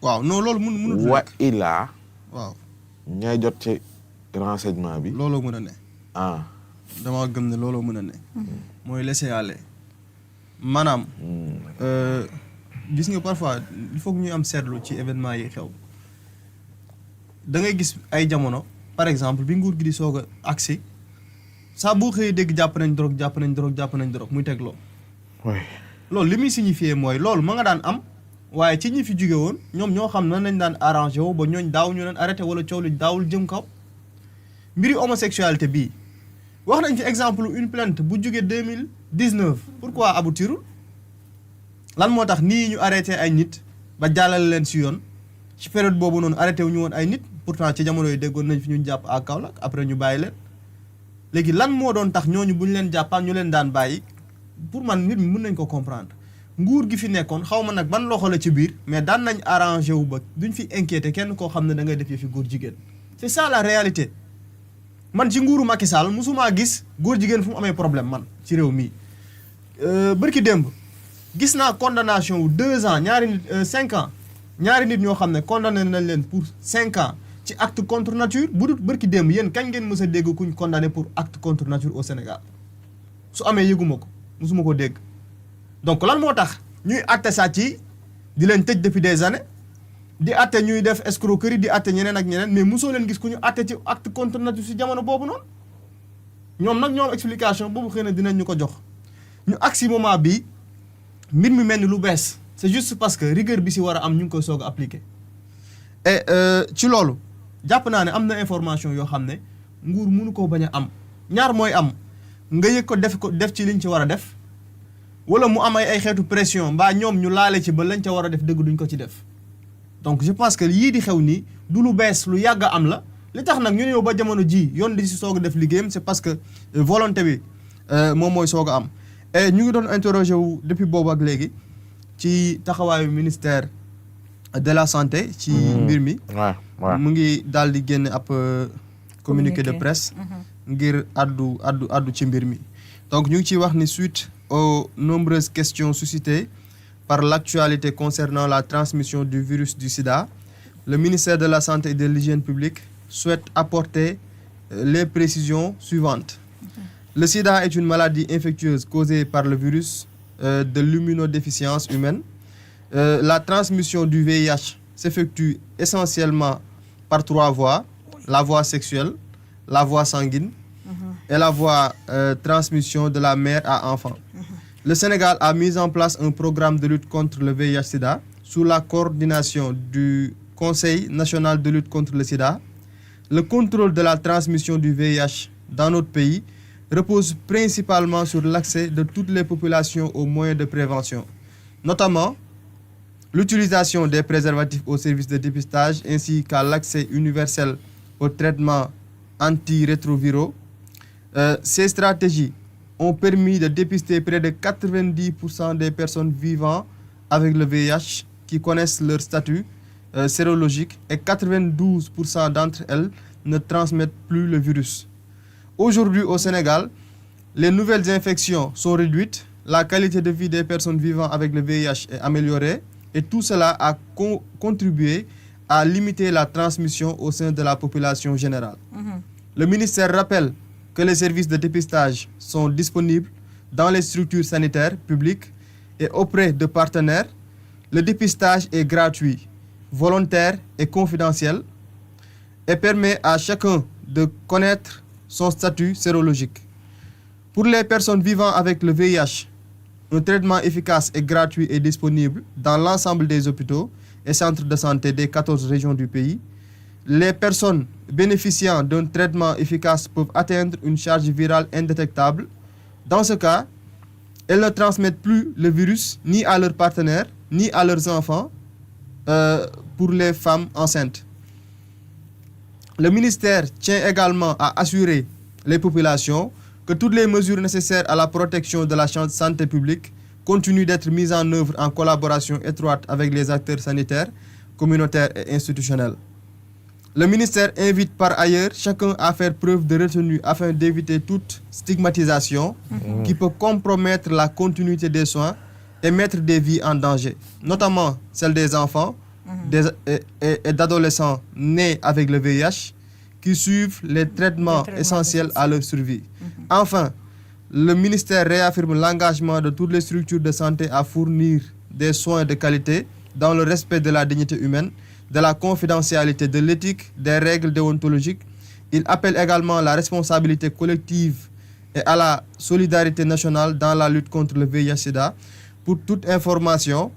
waaw non loolu mënut wa ilaa waaw ñay jot ci renseignement bi looloo mën a ne ah dama gëm ne looloo mën a ne mooy laisser aller maanaam gis nga parfois il faut que ñuy am seetlu ci événement yi xew da ngay gis ay jamono par exemple bi nguur gi di soog a agsi saa boo xëyee dégg jàpp nañ drogue muy tegloo loolu li muy signifier mooy loolu ma nga daan am waaye ci ñi fi jóge woon ñoom ñoo xam nan lañ daan arrangé wu ba ñooñ daaw ñu leen arrêté wala coow li daawul jëm kaw mbiri homosexualité bii wax nañ fi exemple une plainte bu jóge 2019 pourquoi aboutirul lan moo tax nii ñu arrêté ay nit ba jàllale leen si yoon ci période boobu noonu arrêté wu ñu woon ay nit pourtant ci jamono yi déggoon nañ fi ñu jàpp à Kaolack après ñu bàyyi leen léegi lan moo doon tax ñooñu bu ñu leen jàppaan ñu leen daan bàyyi pour man nit ñi mën nañ ko comprendre nguur gi fi nekkoon xaw ma nag ban loxo la ci biir mais daan nañ arrangé wu ba duñ fi inquiété kenn koo xam ne da ngay def fi góor jigéen c'est ça la réalité man ci nguuru Macky Sall mosumaa gis góor jigéen fu mu amee problème man ci réew mii bërki démb gis naa condamnation wu 2 ans ñaari nit 5 ans ñaari nit ñoo xam ne condamné nañ leen pour 5 ans ci acte contre nature bu dul bërki démb yéen kañ ngeen mës a dégg kuñ condamné pour acte contre nature au Sénégal su amee yëguma ko mosuma ko dégg donc lan moo tax ñuy atte sàcc yi di leen tëj depuis des années di atte ñuy def escroquerie di atte ñeneen ak ñeneen mais mosoo leen gis ku ñu atte ci acte contre nature si jamono boobu noonu ñoom nag ñoom explication boobu xëy na dinañ ñu ko jox ñu agsi moment bi mbir mi mel ni lu bees c'est juste parce que rigueur bi si war a am ñu ngi koy soog a appliquer et ci loolu jàpp naa ne am na information yoo xam ne nguur mënu koo bañ a am ñaar mooy am nga yëg ko def ci liñ ci war a def wala mu am ay xeetu pression mbaa ñoom ñu laale ci ba lañ ca war a def dëgg duñ ko ci def donc je pense que yii di xew nii du lu bees lu yàgg a am la li tax nag ñu ñëw ba jamono ji yoon di si soog a def liggéeyam c'est parce que volonté bi moom mooy soog a am et ñu ngi doon interroger wu depuis boobu ak léegi ci taxawaayu ministère de la santé ci mbir mi mu ngi daal di génne ab communiqué de presse ngir addu ci mbir mi donc ñu ngi ciy wax ni suite aux nombreuses questions suscitées par l'actualité concernant la transmission du virus du sida, le ministère de la Santé et de l'Hygiène publique souhaite apporter les précisions suivantes. Le sida est une maladie infectieuse causée par le virus de l'immunodéficience humaine. La transmission du VIH s'effectue essentiellement par 3 voies, la voie sexuelle, la voie sanguine et la voie transmission de la mère à enfant. Le Sénégal a mis en place un programme de lutte contre le VIH-Sida sous la coordination du Conseil national de lutte contre le sida. Le contrôle de la transmission du VIH dans notre pays repose principalement sur l'accès de toutes les populations aux moyens de prévention, notamment l'utilisation des préservatifs au service de dépistage ainsi qu'à l'accès universel aux traitements antirétroviraux. Ces stratégies ont permis de dépister près de 90% des personnes vivant avec le VIH qui connaissent leur statut sérologique et 92% d'entre elles ne transmettent plus le virus. Aujourd'hui au Sénégal, les nouvelles infections sont réduites, la qualité de vie des personnes vivant avec le VIH est améliorée et tout cela a contribué à limiter la transmission au sein de la population générale. Le ministère rappelle que les services de dépistage sont disponibles dans les structures sanitaires publiques et auprès de partenaires. Le dépistage est gratuit, volontaire et confidentiel et permet à chacun de connaître son statut sérologique. Pour les personnes vivant avec le VIH, un traitement efficace et gratuit est disponible dans l'ensemble des hôpitaux et centres de santé des 14 régions du pays. Les personnes bénéficiant d'un traitement efficace peuvent atteindre une charge virale indétectable. Dans ce cas, elles ne transmettent plus le virus ni à leurs partenaires, ni à leurs enfants pour les femmes enceintes. Le ministère tient également à assurer les populations que toutes les mesures nécessaires à la protection de la santé publique continuent d'être mises en œuvre en collaboration étroite avec les acteurs sanitaires, communautaires et institutionnels. Le ministère invite par ailleurs chacun à faire preuve de retenue afin d'éviter toute stigmatisation qui peut compromettre la continuité des soins et mettre des vies en danger, notamment celles des enfants, et d'adolescents nés avec le VIH qui suivent les traitements essentiels à leur survie. Enfin, le ministère réaffirme l'engagement de toutes les structures de santé à fournir des soins de qualité dans le respect de la dignité humaine, de la confidentialité, de l'éthique, des règles déontologiques. Il appelle également la responsabilité collective et à la solidarité nationale dans la lutte contre le VIH-Sida. Pour toute information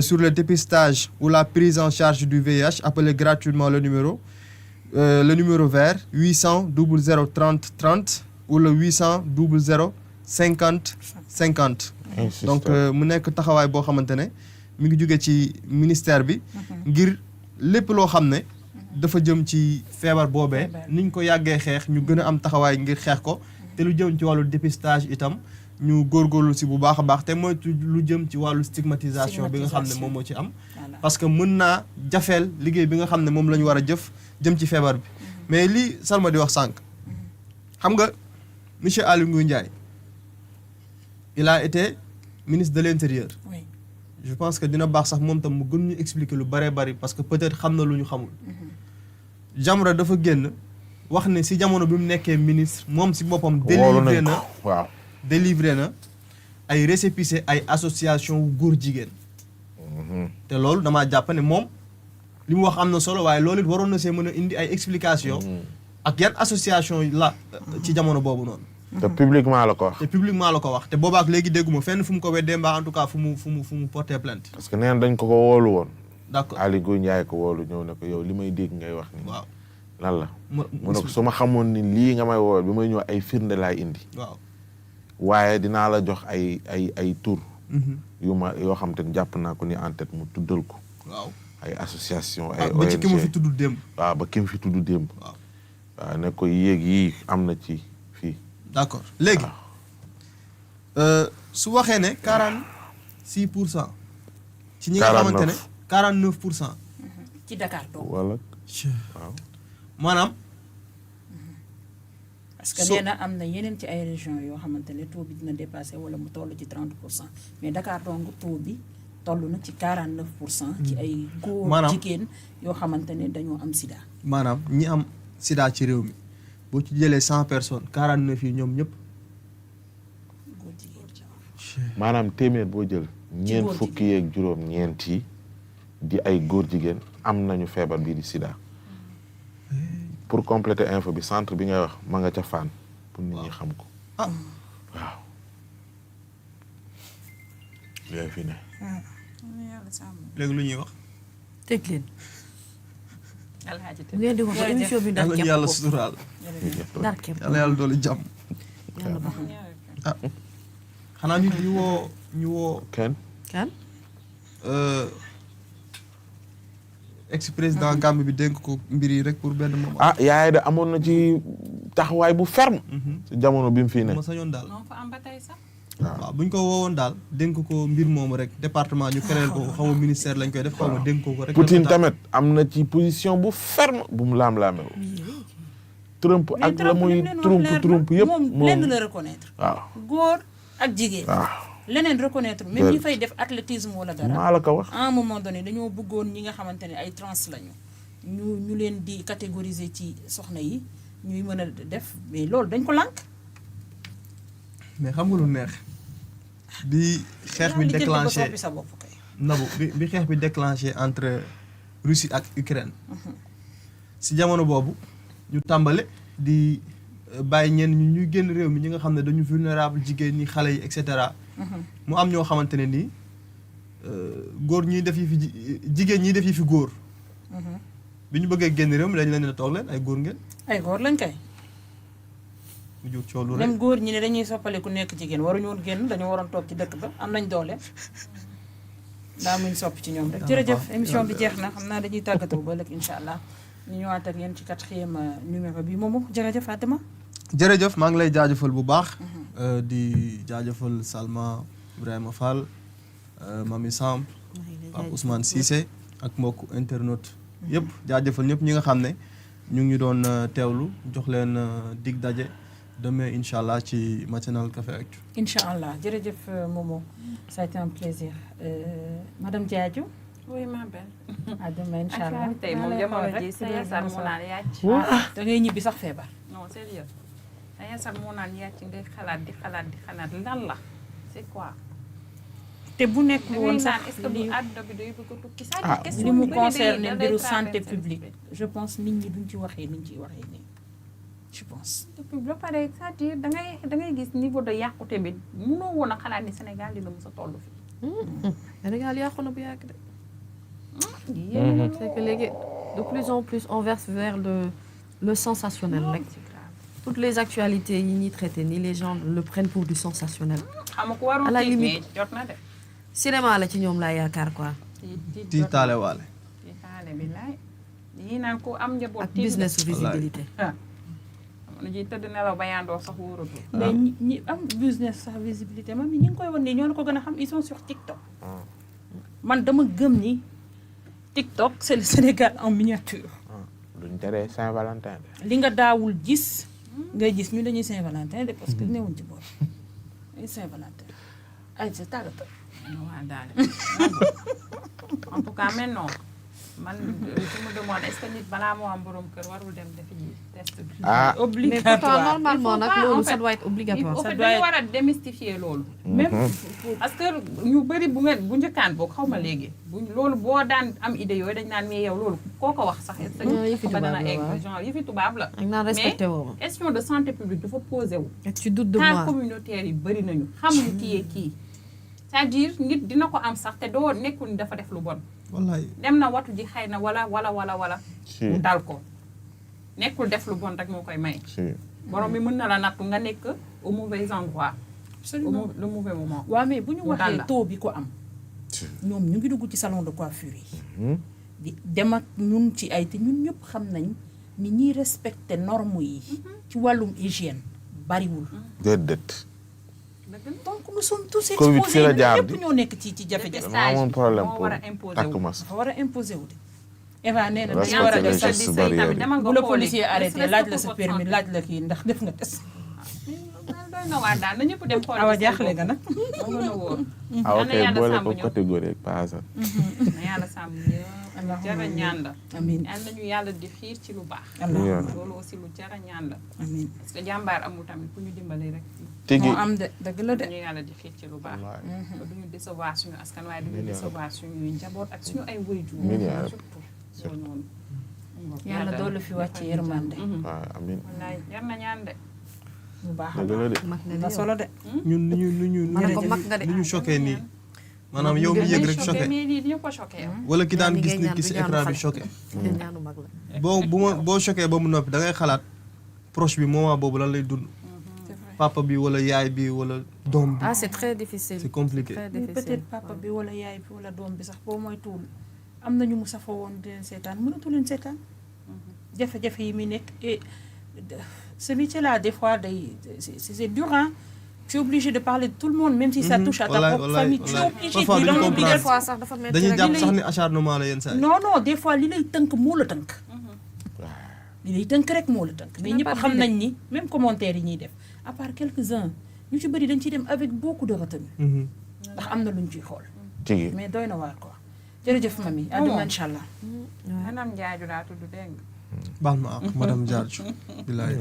sur le dépistage ou la prise en charge du VIH, appelez gratuitement le numéro vert 800 00 30 30 ou le 800 00 50 50. Donc mu nekk taxawaay boo xamante ne mi ngi jóge ci ministère bi ngir lépp loo xam ne dafa jëm ci feebar boobee niñ ko yàggee xeex ñu gën a am taxawaay ngir xeex ko te lu jëm ci wàllu dépistage itam ñu góorgóorlu si bu baax a baax te moytu lu jëm ci wàllu stigmatisation bi nga xam ne moom moo ci am parce que mën naa jafeel liggéey bi nga xam ne moom la ñu war a jëf jëm ci feebar bi mais lii Salma di wax sànq xam nga monsieur Aly Ngouille Ndiaye il a été ministre de l'Intérieur. Oui. Je pense que dina baax sax moom tam mu gën ñu expliquer lu bare bari parce que peut-être xam na lu ñu xamul. Jamra dafa génn wax ne si jamono bi mu nekkee ministre moom si boppam délivré na ay récépissé ay association góor jigéen. te loolu damaa jàpp ne moom li mu wax am na solo waaye loolu it waroon na see mën a indi ay explication ak yan association la ci jamono boobu noonu. te publiquement la ko wax. te publiquement la ko wax te boobaak léegi dégguma fenn fu mu ko weddee mbaa en tout cas fu mu porté plainte. parce que nee na dañ ko woolu woon. d'accord Aly Ngouille Ndiaye ko woolu ñëw ne ko yow li may dégg ngay wax nii. waaw lan la. mu ne ko su ma xamoon ni lii nga may wool bi may ñëw ay firnde laay indi. waaw waaye dinaa la jox ay tur. yoo xam te ne jàpp naa ko ni en tête mu tuddal ko. waaw ay association ay ONG ba ci ki mu fi tudd démb. waaw ba ki mu fi tudd démb. waaw ne ko yéeg yii am na ci fii. d'accord léegi su waxee ne 46% ci ñi nga xamante ne 49%. ci Dakar toog. wala waaw. maanaam. parce que nee na am na yeneen ci ay régions yoo xamante ne taux bi dina dépassé wala mu toll ci 30% mais Dakar dong taux bi toll na ci 49%. ci ay góor jigéen yoo xamante ne dañoo am sida. maanaam ñi am sida ci réew mi boo ci jëlee 100 personnes 49 yi ñoom ñëpp. góor jigéen. maanaam téeméer boo jël. ñeent fukki yeeg juróom ñeent yi di ay góor jigéen am nañu feebar bii di sida. pour compléter info bi centre bi ngay wax ma nga ca Fann pour nit ñi xam ko. ah waaw. léegi fi ne. léegi lu ñuy wax. teg leen. alxaaji bu ngeen di wax émission bi ndax yàlla yàlla suturaal. ndar képp yàlla yàlla doole jàmm. yàlla baax na. ah xanaa ñu woo. kenn. kan. ex-président Gambie bi dénk ko mbir yi rek pour benn moment. ah yaay de amoon na ci taxawaay bu ferme. ci jamono bi mu fii ne. ma sañoon daal. moo fa am ba tey sax. waaw bu ñu ko woowoon daal dénk ko mbir moomu rek département ñu créé ko xaw ma ministère lañ koy def xaw ma dénk ko rek. Poutine tamit am na ci position bu ferme bu mu laam-laamee. Trump ak la muy Trump yëpp moom lenn la reconnaître. waaw góor ak jigéen. waaw. leneen reconnaître même ñi fay def athlétisme wala dara. maa la ko wax. à un moment donné dañoo bëggoon ñi nga xamante ne ay trans lañu ñu leen di catégoriser ci soxna yi ñuy mën a def mais loolu dañ ko lànk. mais xam nga lu neex bi xeex bi déclenché sa bopp kay. nabu bi xeex bi déclenché entre Russie ak Ukraine. si jamono boobu ñu tàmbale di bàyyi ñenn ñuy génn réew mi ñi nga xam ne dañu vulnérable jigéen ñi xale yi et cetera. mu am ñoo xamante ne nii góor ñiy def yi fi jigéen ñiy def yi fi góor. bi ñu bëggee génn réew mi dañu leen ne toog leen ay góor ngeen. ay góor lañ kay. mu jur coow lu rek même góor ñi ne dañuy soppali ku nekk jigéen waruñu woon génn dañu waroon toog ci dëkk ba am nañ doole. daa muñ soppi ci ñoom rek. jërëjëf émission bi jeex na xam naa dañuy tàggatoo ba ëllëg incha allah ñu ñëwaat ak yéen ci 4e numéro bi moomu jërëjëf Fatima. jërëjëf maa ngi lay jaajëfal bu baax. di jaajëfal Salma Ibrahima Fall Mami Samb Pape Ousmane Cissé ak mbokku internaute yëpp jaajëfal ñëpp ñi nga xam ne ñu ngi doon teewlu jox leen dig daje demain incha allah ci matinal Café Actu. incha allah jërëjëf Momo ça a été un plaisir madame Diadio. oui ma belle. à demain incha allah tey moom jamono ji sa yasar mu naan yàcc. da ngay ñibbi sax feebar. non sérieux sa yasar mu naan yàcc ngay xalaat di xalaat lan la c'est quoi. te bu nekk woon sax est-ce que bu àdduna bi day bëgg a tukki sax question li mu yu bëri concerne da lay mbiru traversé santé publique je pense nit ñi duñ ci waxee niñ ciy waxee nii je pense. depuis ba pare c'est-à-dire da ngay gis niveau de yàqute bi mënoo woon a xalaat ni Sénégal dina mës a toll fii. Sénégal yàqu na bu yàgg de. yéen c'est que léegi de plus en plus on verse vers le sensationnel rek. Toutes les actualités yi ñuy traité ni les gens le prennent pour du sensationnel. xam nga ko waroon à la tiit limite mais jot na de. cinéma la ci ñoom laa yaakaar quoi. tiitaale waale. tiitaale bi laay yii naan ko am njaboot. ak business visibilité. nu ji tëdd nelaw ba yandoo sax wóoratul. mais ñi am business sax visibilité man ñi ngi koy wan nii ñoo la ko gën a xam ils sont sur TikTok. man dama gëm ni TikTok c'est le Sénégal en miniature. duñ teree Saint-Valentin de. li nga daawul gis. ngay gis ñu dañuy Saint-Valentin de parce que newuñ ci boor ay Saint-Valentin ay sa tàggatoo. waaw daal en tout cas mais non man je me demande est-ce que nit balaa moo am borom kër warul dem defi ji test bi. ah mais pourtant obligatoire normalement nag loolu ça doit être obligatoire. en ça fait doit dañu être- war a démystifier loolu. même parce que ñu bëri bu njëkkaan boog xaw ma léegi bu loolu boo daan am idée yooyu dañ naan mais yow loolu koo ko wax sax. est-ce Non, yëfi que ba dana tubaab la, egg waaw. genre yëfi tubaab la. ak naan respecté woo ma. question de santé publique dafa posé wu. et tu doutes de cas moi. communautaire yi bëri nañu xamuñu kii kii c'est-à-dire nit dina ko am sax te doo nekkul ni dafa def lu bon wallaay dem na watu ji xëy na wala si mu dal ko nekkul def lu bon rek moo koy may si borom bi mën na la nattu nga nekk au mauvais endroit absolument le mauvais moment. waaw mais bu ñu mu dal waxee la. taux bi ko am ñoom ñu ngi dugg ci salon de coiffure yi di dem ak ñun ci ay te ñun ñëpp xam nañ ni ñiy respecté normes yi ci wàllum hygiène bariwul déedéet. donc nous sommes tous Covid exposés fi la jaar ñëpp di. ñoo nekk ci jafe-jafe dama amoon problème moo pour war a imposer takk wu. mas. dafa war a imposer wu de Eva nee na dañu Respecter war a les def gestes barrières yi. bu la policier arrêté laaj la sa permis laaj la kii ndax def nga test doy na waar daal na ñëpp dem xool awa jaaxle nga nag moo gën a wóor ah ok yàlla boole sàmm ko ñëpp. catégorie ak paasa. na yàlla sàmm ñëpp jara ñaan la amiin yal nañu yàlla di xiir ci lu baax allahumma loolu aussi lu jara ñaan la amiin parce que jàmbaar amul tamit ku ñu dimbali rek tigi moo am de dëgg la de dañu yàlla di xiir ci lu baax wallaay. ba duñu décevoir suñu askan waaye duñu Amiin yaa décevoir suñuy njaboot ak suñu ay waajur Amiin yaa Rabbi. surtout loolu noonu yàlla doolu fi wàcc yërmande waaw amiin. wallaay jar na ñaan de bu baax a dëgg la de. mag na na de solo de ñun ni ñu Ma ne ko mag nga de. ni ñu choqué nii maanaam yow mi yëg rek choqué mais lii ñu ko choqué yow wala ki daan Li gis ngay nit ñaan ki du si ñaanu écran bi xale. choqué yow. ñaanu mag la. boo choqué ba mu noppi da ngay xalaat proche bi moment boobu lan lay dund c'est vrai papa bi wala yaay bi wala doom bi ah c'est très difficile. c'est compliqué très mais difficile. peut-être papa bi wala yaay bi wala doom bi sax boo moytuwul am nañu mu safoo woon di leen seetaan mënatu leen seetaan jafe-jafe yi muy nekk et ce métier là des fois day c'est dur hein tu es obligé de parler de tout le monde même si ça touche à ta Wallaay, propre wallaay, famille tu es wallaay. obligé Parfois di duñu doon comprendre. des fois sax dafa métti dañuy rek. jàpp lay- sax ni acharnement la yenn saa yi non non des fois li lay tënk moo la tënk li lay tënk rek moo la tënk mais n'a ñëpp pas xam d'idée. nañ ni même commentaire yi ñuy def à part quelques-uns ñu ci bëri dañ ciy dem avec beaucoup de retenue ndax am na luñ ciy xool tigi mais doy na waar quoi jërëjëf mami à demain incha allah anam njaaju daa tudd dégg nga baal ma ak madame Diadji bilaay